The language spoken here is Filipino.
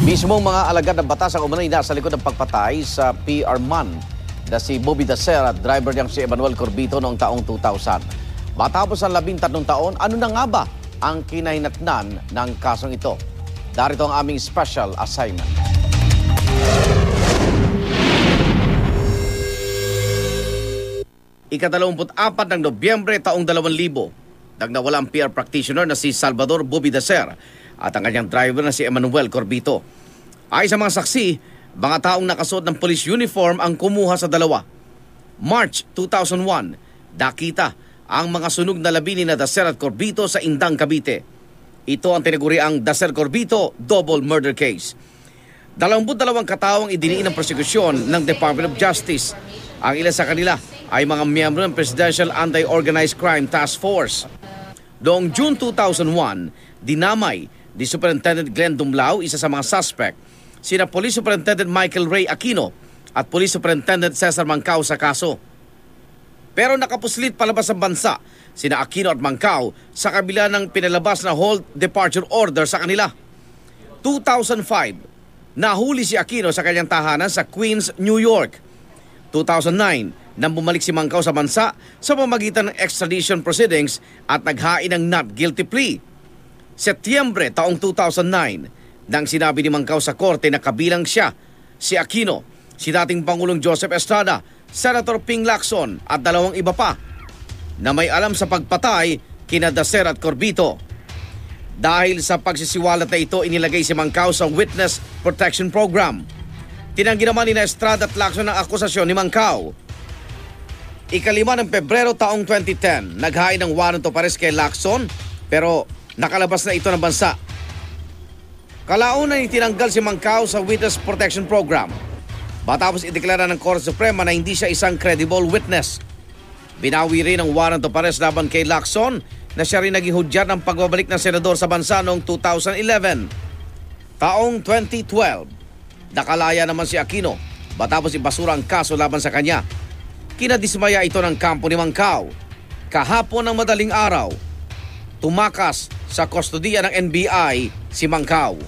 Mismong mga alagad ng batas ang umunay nasa likod ng pagpatay sa PR man na si Bobby Dacer at driver niyang si Emmanuel Corbito noong taong 2000. Matapos ang 13 taon, ano na nga ba ang kinahinatnan ng kasong ito? Darito ang aming special assignment. Ika-24 ng Nobyembre taong 2000, nagnawala ang PR practitioner na si Salvador Bobby Dacer at ang kanyang driver na si Emmanuel Corbito. Ayon sa mga saksi, mga taong nakasuot ng police uniform ang kumuha sa dalawa. March 2001, nakita ang mga sunog na labi ni Dacer at Corbito sa Indang, Cavite. Ito ang tinaguriang Dacer-Corbito double murder case. 22 katawang idiniin ng prosekusyon ng Department of Justice. Ang ilan sa kanila ay mga miyembro ng Presidential Anti-Organized Crime Task Force. Noong June 2001, dinamay ni Superintendent Glenn Dumlao, isa sa mga suspect, sina Police Superintendent Michael Ray Aquino at Police Superintendent Cesar Mancao sa kaso. Pero nakapuslit palabas sa bansa sina Aquino at Mancao sa kabila ng pinalabas na hold departure order sa kanila. 2005, nahuli si Aquino sa kanyang tahanan sa Queens, New York. 2009, nang bumalik si Mancao sa bansa sa pamamagitan ng extradition proceedings at naghain ng not guilty plea. Setyembre taong 2009, nang sinabi ni Mancao sa korte na kabilang siya, si Aquino, si dating Pangulong Joseph Estrada, Senator Ping Lacson at dalawang iba pa na may alam sa pagpatay kina Dacer at Corbito. Dahil sa pagsisiwalat na ito, inilagay si Mancao sa Witness Protection Program. Tinanggi naman ni Estrada at Lacson ang akusasyon ni Mancao. Ika-5 ng Pebrero taong 2010, naghain ng warrant of arrest kay Lacson pero nakalabas na ito ng bansa. Kalaunan itinanggal si Mancao sa Witness Protection Program matapos ideklara ng Korte Suprema na hindi siya isang credible witness. Binawi rin ang warrant of arrest laban kay Lacson na siya rin naging hudyat ng pagbabalik ng senador sa bansa noong 2011. Taong 2012, nakalaya naman si Aquino matapos ibasura ang kaso laban sa kanya. Kinadismaya ito ng kampo ni Mancao. Kahapon ng madaling araw, tumakas sa kustodiya ng NBI si Mancao.